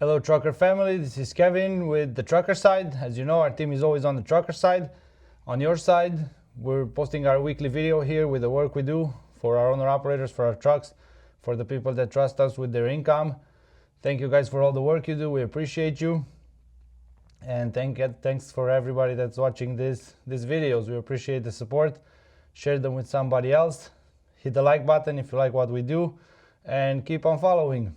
Hello trucker family, this is Kevin with the trucker side. As you know, our team is always on the trucker side. On your side, we're posting our weekly video here with the work we do for our owner operators, for our trucks, for the people that trust us with their income. Thank you guys for all the work you do. We appreciate you. And thanks for everybody that's watching these videos. We appreciate the support. Share them with somebody else. Hit the like button if you like what we do, and keep on following.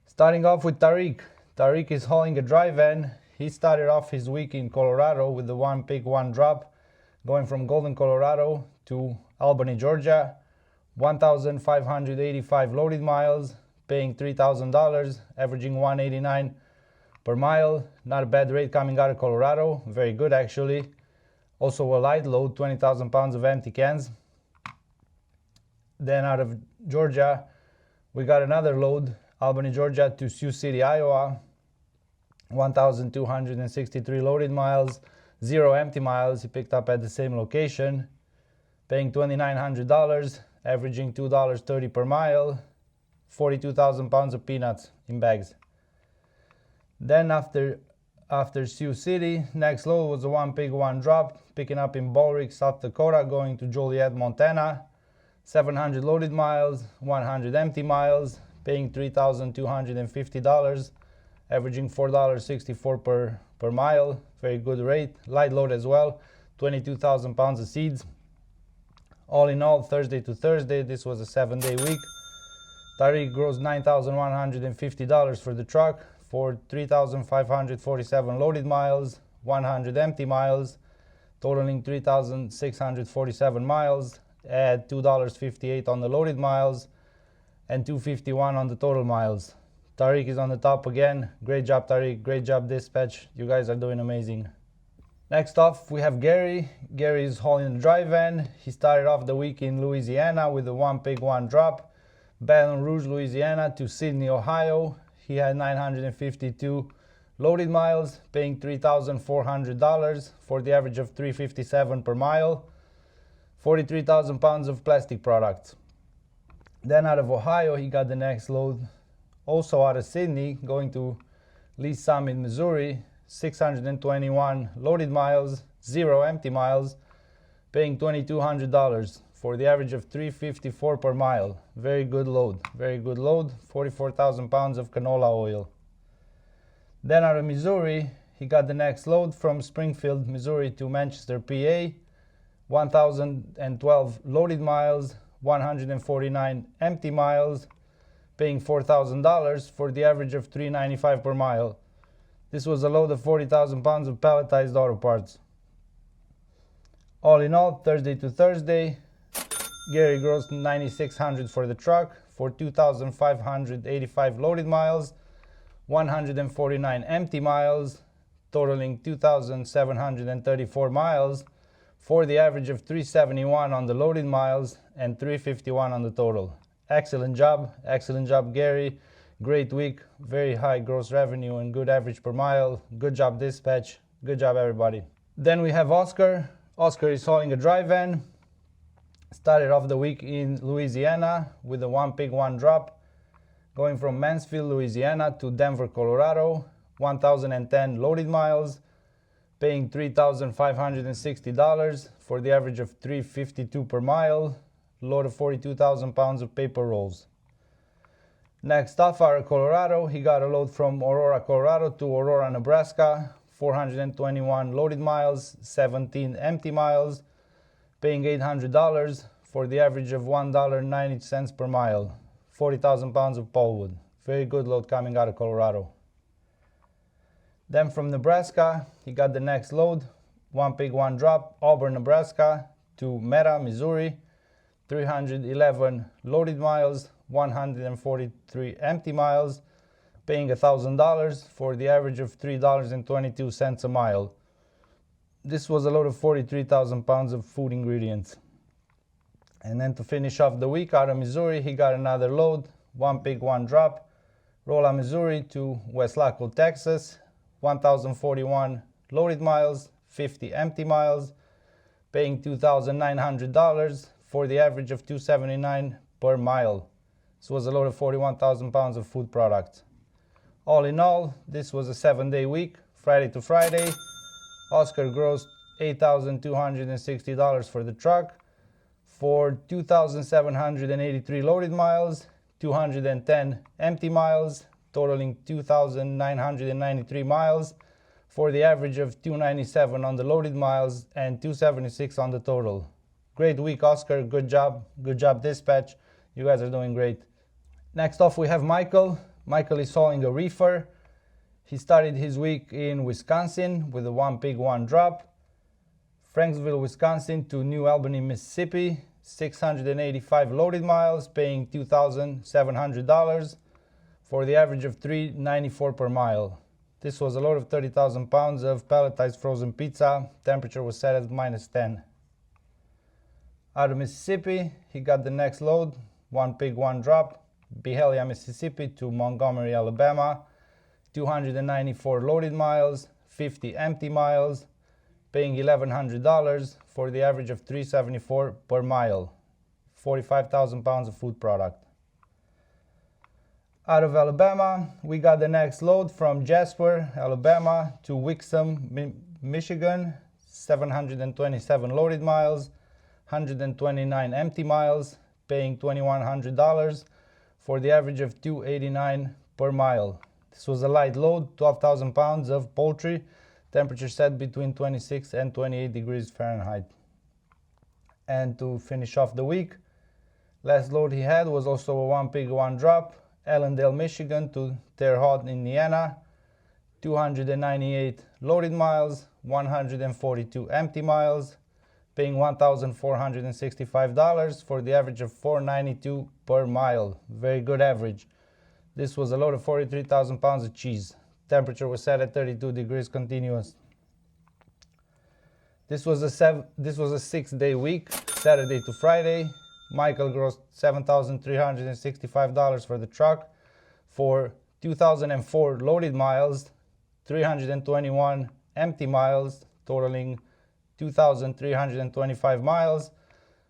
Starting off with Tariq. Tariq is hauling a dry van. He started off his week in Colorado with the one pick, one drop, going from Golden, Colorado to Albany, Georgia. 1,585 loaded miles, paying $3,000, averaging $189 per mile. Not a bad rate coming out of Colorado. Very good, actually. Also a light load, 20,000 pounds of empty cans. Then out of Georgia, we got another load, Albany, Georgia to Sioux City, Iowa. 1,263 loaded miles, 0 empty miles. He picked up at the same location, paying $2,900, averaging $2.30 per mile, 42,000 pounds of peanuts in bags. Then after Sioux City, next load was a one pick, one drop, picking up in Ballrick, South Dakota, going to Joliet, Montana. 700 loaded miles, 100 empty miles, paying $3,250, averaging $4.64 per mile. Very good rate. Light load as well, 22,000 pounds of seeds. All in all, Thursday to Thursday, this was a 7-day week. Tariq grossed $9,150 for the truck for 3,547 loaded miles, 100 empty miles, totaling 3,647 miles. Add $2.58 on the loaded miles and $2.51 on the total miles. Tariq is on the top again. Great job, Tariq. Great job, dispatch. You guys are doing amazing. Next off, we have Gary. Gary is hauling a dry van. He started off the week in Louisiana with a one pick, one drop. Baton Rouge, Louisiana to Sydney, Ohio. He had 952 loaded miles, paying $3,400 for the average of $3.57 per mile. 43,000 pounds of plastic products. Then out of Ohio, he got the next load, also out of Sydney, going to Lee Summit, Missouri. 621 loaded miles, 0 empty miles, paying $2,200 for the average of $3.54 per mile. Very good load, very good load. 44,000 pounds of canola oil. Then out of Missouri, he got the next load from Springfield, Missouri to Manchester, PA. 1,012 loaded miles, 149 empty miles, paying $4,000 for the average of $3.95 per mile. This was a load of 40,000 pounds of palletized auto parts. All in all, Thursday to Thursday, Gary grossed $9,600 for the truck for 2,585 loaded miles, 149 empty miles, totaling 2,734 miles, for the average of $3.71 on the loaded miles and $3.51 on the total. Excellent job, Gary. Great week, very high gross revenue and good average per mile. Good job, dispatch. Good job, everybody. Then we have Oscar. Oscar is hauling a dry van. Started off the week in Louisiana with a one pick, one drop, going from Mansfield, Louisiana to Denver, Colorado. 1,010 loaded miles, paying $3,560 for the average of $3.52 per mile. Load of 42,000 pounds of paper rolls. Next off, out of Colorado, he got a load from Aurora, Colorado to Aurora, Nebraska. 421 loaded miles, 17 empty miles, paying $800 for the average of $1.90 per mile. 40,000 pounds of pulpwood. Very good load coming out of Colorado. Then from Nebraska, he got the next load, one pick, one drop, Auburn, Nebraska to Meta, Missouri. 311 loaded miles, 143 empty miles, paying $1,000 for the average of $3.22 a mile. This was a load of 43,000 pounds of food ingredients. And then to finish off the week, out of Missouri, he got another load, one pick, one drop, Rolla, Missouri to Westlaco, Texas. 1,041 loaded miles, 50 empty miles, paying $2,900 for the average of $2.79 per mile. This was a load of 41,000 pounds of food products. All in all, this was a 7-day week, Friday to Friday. Oscar grossed $8,260 for the truck for 2,783 loaded miles, 210 empty miles, totaling 2,993 miles for the average of 297 on the loaded miles and 276 on the total. Great week, Oscar. Good job dispatch. You guys are doing great. Next off we have Michael. Michael is hauling a reefer. He started his week in Wisconsin with a 1 pig 1 drop. Franksville, Wisconsin to New Albany, Mississippi, 685 loaded miles, paying $2,700 for the average of $3.94 per mile. This was a load of 30,000 pounds of pelletized frozen pizza. Temperature was set at -10. Out of Mississippi, he got the next load, 1 pig 1 drop, Byhalia, Mississippi to Montgomery, Alabama, 294 loaded miles, 50 empty miles, paying $1,100 for the average of $3.74 per mile, 45,000 pounds of food product. Out of Alabama, we got the next load from Jasper, Alabama to Wixom, Michigan, 727 loaded miles, 129 empty miles, paying $2,100 for the average of $2.89 per mile. This was a light load, 12,000 pounds of poultry, temperature set between 26 and 28 degrees Fahrenheit. And to finish off the week, last load he had was also a 1 pig 1 drop, Allendale, Michigan to Terre Haute, Indiana, 298 loaded miles, 142 empty miles, paying $1,465 for the average of $4.92 per mile. Very good average. This was a load of 43,000 pounds of cheese. Temperature was set at 32 degrees continuous. This was a 6-day week, Saturday to Friday. Michael grossed $7,365 for the truck for 2,004 loaded miles, 321 empty miles, totaling 2,325 miles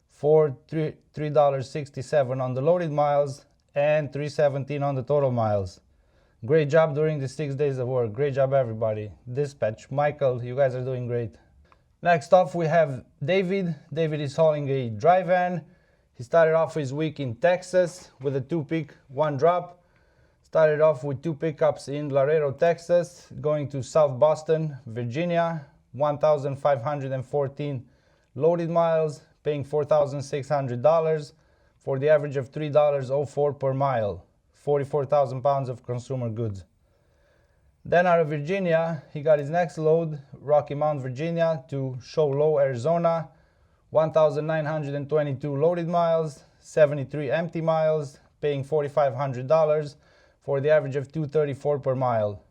for $3.67 on the loaded miles and $3.17 on the total miles. Great job during the 6 days of work. Great job, everybody. Dispatch, Michael, you guys are doing great. Next off, we have David. David is hauling a dry van. He started off his week in Texas with a 2 pig 1 drop. Started off with 2 pickups in Laredo, Texas, going to South Boston, Virginia, 1,514 loaded miles, paying $4,600 for the average of $3.04 per mile, 44,000 pounds of consumer goods. Then out of Virginia, he got his next load, Rocky Mount, Virginia to Show Low, Arizona, 1,922 loaded miles, 73 empty miles, paying $4,500 for the average of $2.34 per mile.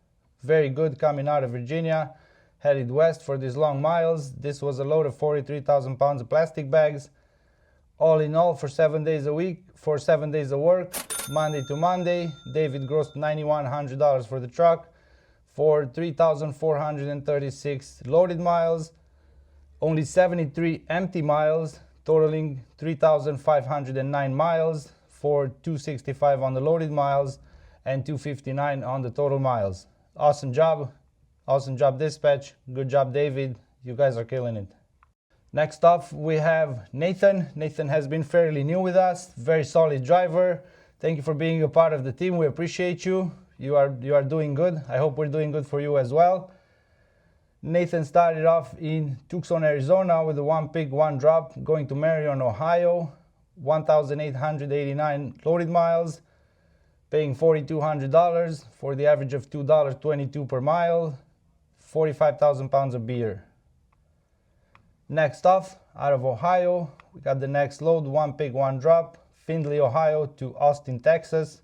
Very good coming out of Virginia, headed west for these long miles. This was a load of 43,000 pounds of plastic bags. All in all, for 7 days a week, for 7 days of work, Monday to Monday, David grossed $9,100 for the truck for 3,436 loaded miles, only 73 empty miles, totaling 3,509 miles for $265 on the loaded miles and $259 on the total miles. Awesome job dispatch. Good job, David. You guys are killing it. Next up, we have Nathan. Nathan has been fairly new with us. Very solid driver. Thank you for being a part of the team. We appreciate you. You are doing good. I hope we're doing good for you as well. Nathan started off in Tucson, Arizona with a 1 pig 1 drop, going to Marion, Ohio, 1,889 loaded miles, paying $4,200 for the average of $2.22 per mile, 45,000 pounds of beer. Next off, out of Ohio, we got the next load, 1 pig 1 drop, Findlay, Ohio to Austin, Texas,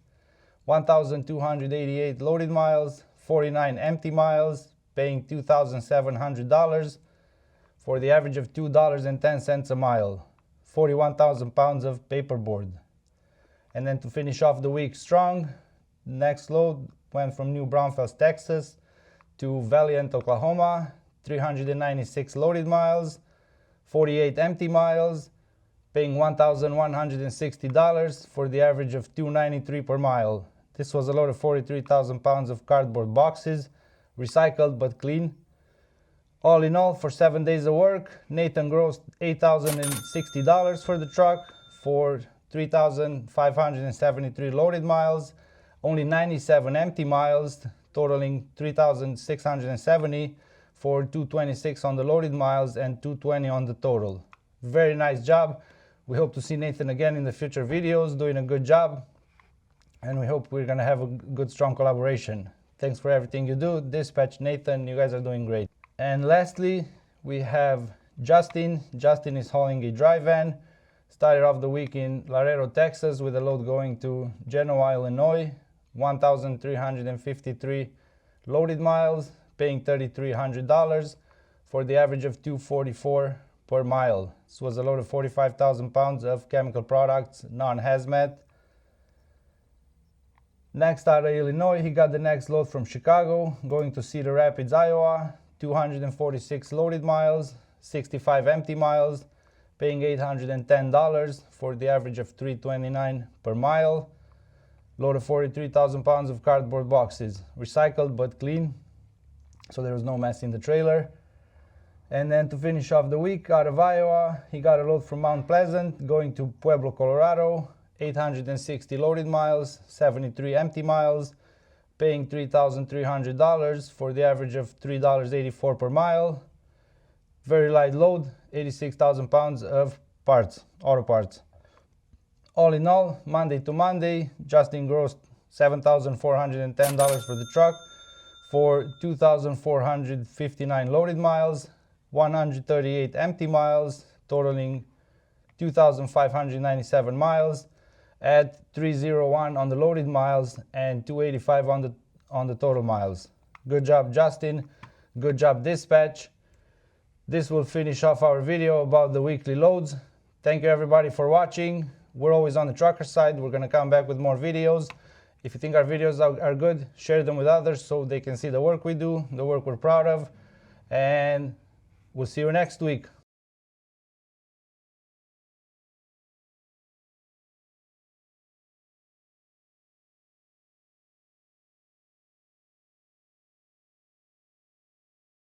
1,288 loaded miles, 49 empty miles, paying $2,700 for the average of $2.10 a mile, 41,000 pounds of paperboard. And then to finish off the week strong, next load went from New Braunfels, Texas to Valiant, Oklahoma, 396 loaded miles, 48 empty miles, paying $1,160 for the average of $293 per mile. This was a load of 43,000 pounds of cardboard boxes, recycled but clean. All in all, for 7 days of work, Nathan grossed $8,060 for the truck for 3,573 loaded miles, only 97 empty miles, totaling 3,670 for 226 on the loaded miles and 220 on the total. Very nice job. We hope to see Nathan again in the future videos, doing a good job, and we hope we're gonna have a good, strong collaboration. Thanks for everything you do. Dispatch, Nathan, you guys are doing great. And lastly, we have Justin. Justin is hauling a dry van. Started off the week in Laredo, Texas, with a load going to Genoa, Illinois. 1,353 loaded miles, paying $3,300 for the average of $244 per mile. This was a load of 45,000 pounds of chemical products, non-hazmat. Next, out of Illinois, he got the next load from Chicago, going to Cedar Rapids, Iowa. 246 loaded miles, 65 empty miles, paying $810 for the average of $329 per mile. Load of 43,000 pounds of cardboard boxes, recycled but clean, so there was no mess in the trailer. And then to finish off the week, out of Iowa, he got a load from Mount Pleasant, going to Pueblo, Colorado. 860 loaded miles, 73 empty miles, paying $3,300 for the average of $3.84 per mile. Very light load, 86,000 pounds of parts, auto parts. All in all, Monday to Monday, Justin grossed $7,410 for the truck for 2,459 loaded miles, 138 empty miles, totaling 2,597 miles, at 301 on the loaded miles and 285 on the total miles. Good job, Justin. Good job, dispatch. This will finish off our video about the weekly loads. Thank you everybody for watching. We're always on the trucker side. We're gonna come back with more videos. If you think our videos are good, share them with others so they can see the work we do, the work we're proud of. And we'll see you next week.